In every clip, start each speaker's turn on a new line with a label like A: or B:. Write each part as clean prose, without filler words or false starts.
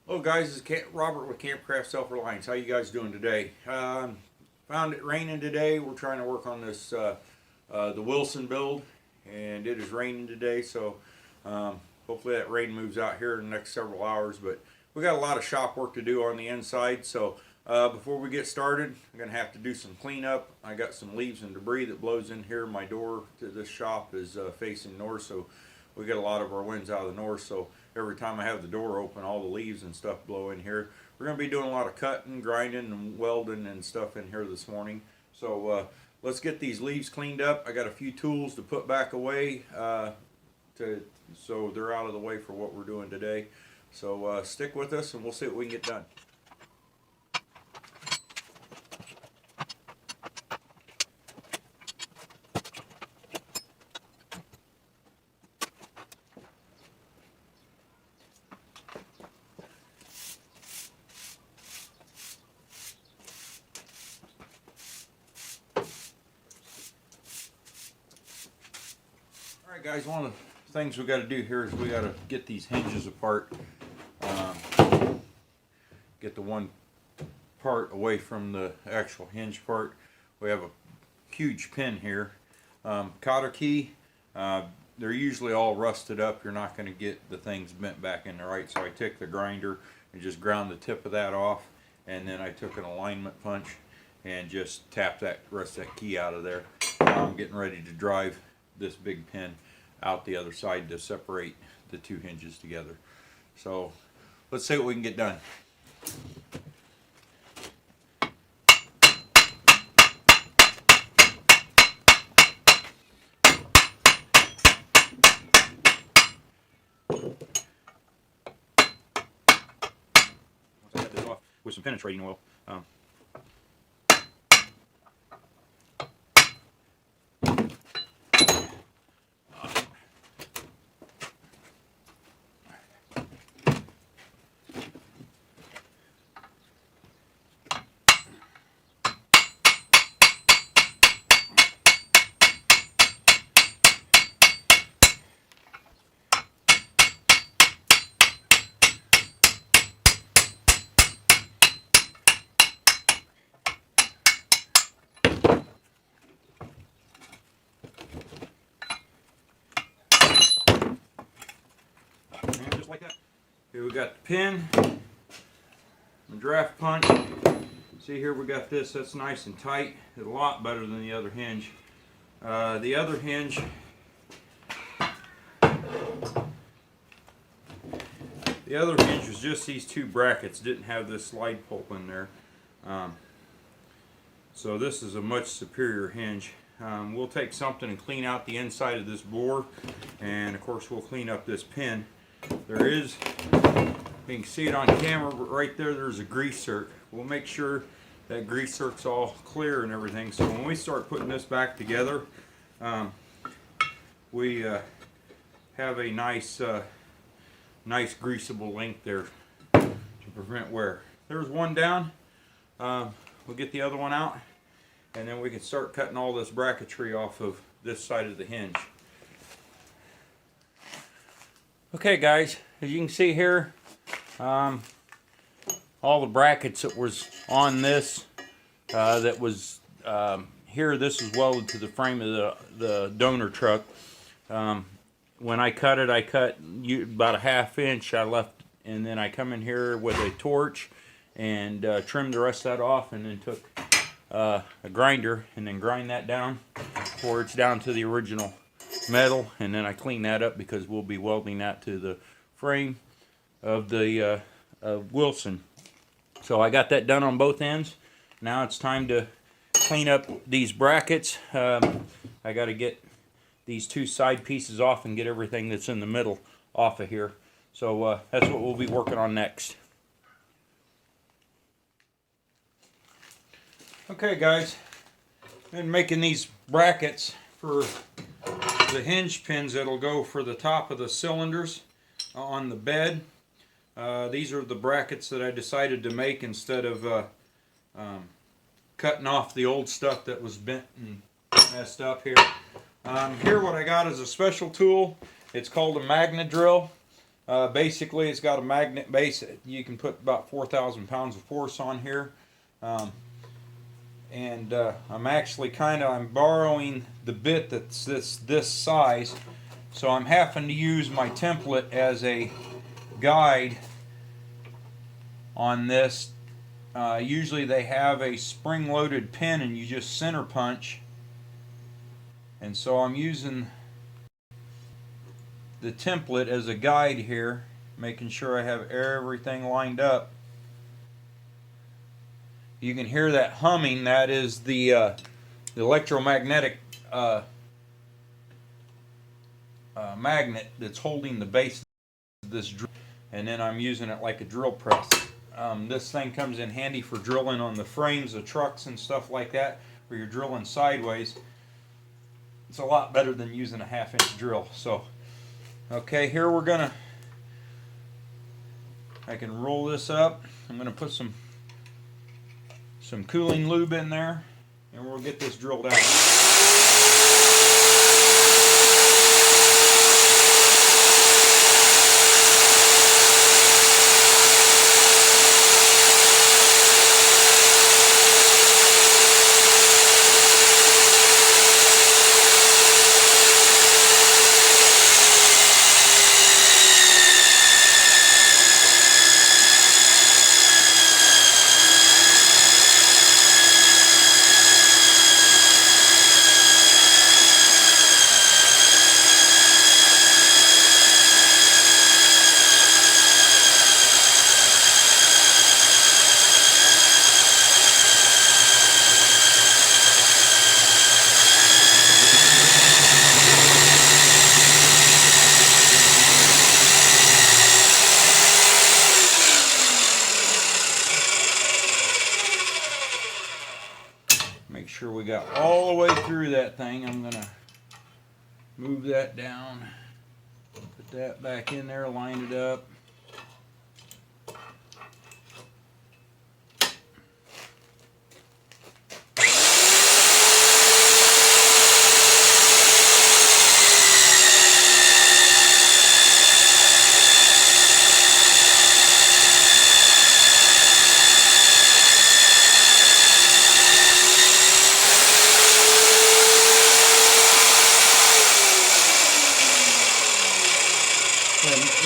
A: Hello guys, this is Robert with Campcraft Self-Reliance. How you guys doing today? Found it raining today. We're trying to work on this the Wilson build, and it is raining today, so hopefully that rain moves out here in the next several hours. But we got a lot of shop work to do on the inside, so before we get started, I'm going to have to do some cleanup. I got some leaves and debris that blows in here. My door to this shop is facing north, so we get a lot of our winds out of the north, so every time I have the door open, all the leaves and stuff blow in here. We're going to be doing a lot of cutting, grinding, and welding and stuff in here this morning. So let's get these leaves cleaned up. I got a few tools to put back away so they're out of the way for what we're doing today. So stick with us and we'll see what we can get done. Alright guys, one of the things we got to do here is we got to get these hinges apart. Get the one part away from the actual hinge part. We have a huge pin here. Cotter key, they're usually all rusted up. You're not going to get the things bent back in there right. So I took the grinder and just ground the tip of that off, and then I took an alignment punch and just tapped that rest of that key out of there. Now I'm getting ready to drive this big pin out the other side to separate the two hinges together. So let's see what we can get done. Once I get this off with some penetrating oil. Just like that. Here we got the pin, the draft punch. See here we got this, that's nice and tight. It's a lot better than the other hinge. The other hinge, was just these two brackets, didn't have this slide pull in there. So this is a much superior hinge. We'll take something and clean out the inside of this bore, and of course we'll clean up this pin. There is, you can see it on camera, but right there there's a grease zerk. We'll make sure that grease zerk's all clear and everything, so when we start putting this back together, we have a nice nice greasable link there to prevent wear. There's one down. We'll get the other one out, and then we can start cutting all this bracketry off of this side of the hinge. Okay guys, as you can see here, all the brackets that was on this, that was here, this is welded to the frame of the donor truck. When I cut it, I cut about a ½ inch. I left, and then I come in here with a torch and trimmed the rest of that off, and then took a grinder and then grind that down before it's down to the original metal, and then I clean that up because we'll be welding that to the frame of the Wilson. So I got that done on both ends. Now it's time to clean up these brackets. I got to get these two side pieces off and get everything that's in the middle off of here. So that's what we'll be working on next. Okay guys, been making these brackets for the hinge pins that'll go for the top of the cylinders on the bed. These are the brackets that I decided to make instead of cutting off the old stuff that was bent and messed up here. Here what I got is a special tool. It's called a magnet drill. Basically, it's got a magnet base. You can put about 4,000 pounds of force on here. Um, and I'm actually I'm borrowing the bit that's this size, so I'm having to use my template as a guide on this. Usually they have a spring-loaded pin and you just center punch, and so I'm using the template as a guide here, making sure I have everything lined up. You can hear that humming. That is the electromagnetic magnet that's holding the base of this drill, and then I'm using it like a drill press. This thing comes in handy for drilling on the frames of trucks and stuff like that, where you're drilling sideways. It's a lot better than using a 1/2-inch drill. So, okay, here I can roll this up. I'm gonna put some cooling lube in there, and we'll get this drilled out. Make sure we got all the way through that thing. I'm gonna move that down, put that back in there, line it up.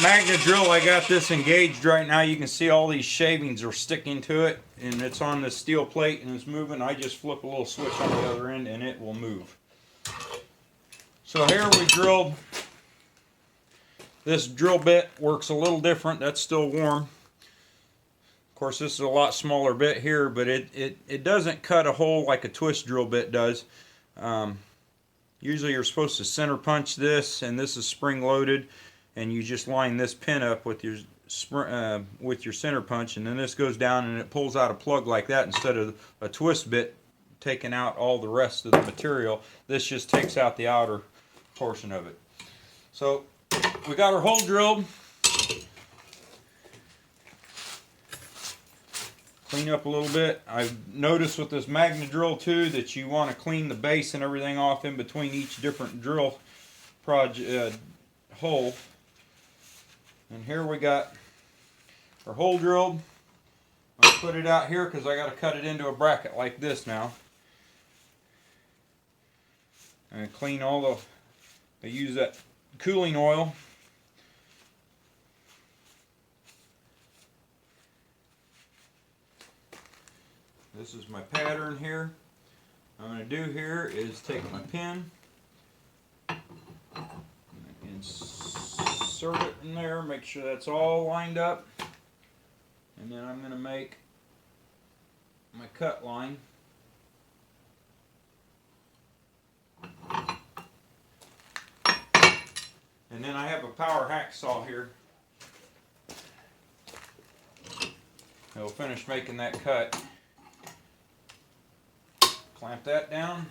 A: Magnet drill, I got this engaged right now. You can see all these shavings are sticking to it, and it's on the steel plate and it's moving. I just flip a little switch on the other end and it will move. So here we drilled. This drill bit works a little different. That's still warm. Of course, this is a lot smaller bit here, but it doesn't cut a hole like a twist drill bit does. Usually you're supposed to center punch this, and this is spring loaded, and you just line this pin up with your center punch, and then this goes down and it pulls out a plug like that instead of a twist bit taking out all the rest of the material. This just takes out the outer portion of it. So we got our hole drilled. Clean up a little bit. I've noticed with this magnet drill too that you want to clean the base and everything off in between each different drill hole. And here we got our hole drilled. I'll put it out here because I got to cut it into a bracket like this now. And clean all the, I use that cooling oil. This is my pattern here. What I'm going to do here is take my pin and insert it in there, make sure that's all lined up, and then I'm going to make my cut line. And then I have a power hacksaw here. I'll finish making that cut. Clamp that down.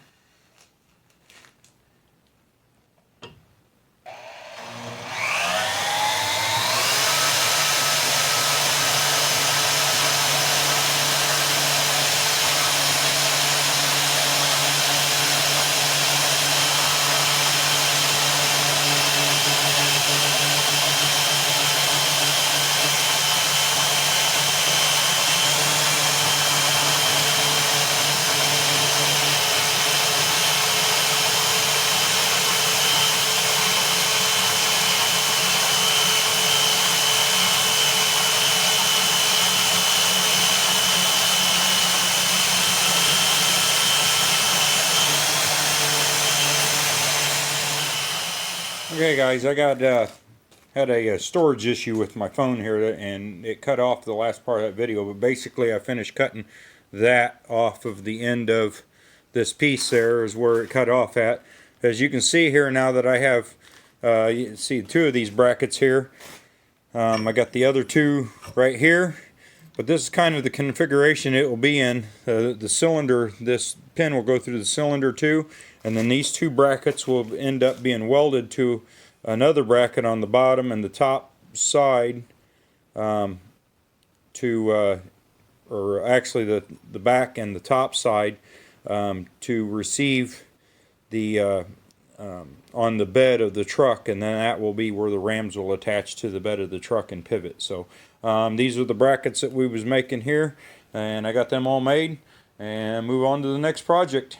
B: Okay guys, I got had a storage issue with my phone here, and it cut off the last part of that video, but basically I finished cutting that off of the end of this piece. There is where it cut off at. As you can see here, now that I have you can see two of these brackets here, I got the other two right here, but this is kind of the configuration it will be in. The cylinder, this pin will go through the cylinder too, and then these two brackets will end up being welded to another bracket on the bottom and the top side, or actually the back and the top side, to receive the on the bed of the truck, and then that will be where the rams will attach to the bed of the truck and pivot. So these are the brackets that we was making here, and I got them all made, and move on to the next project.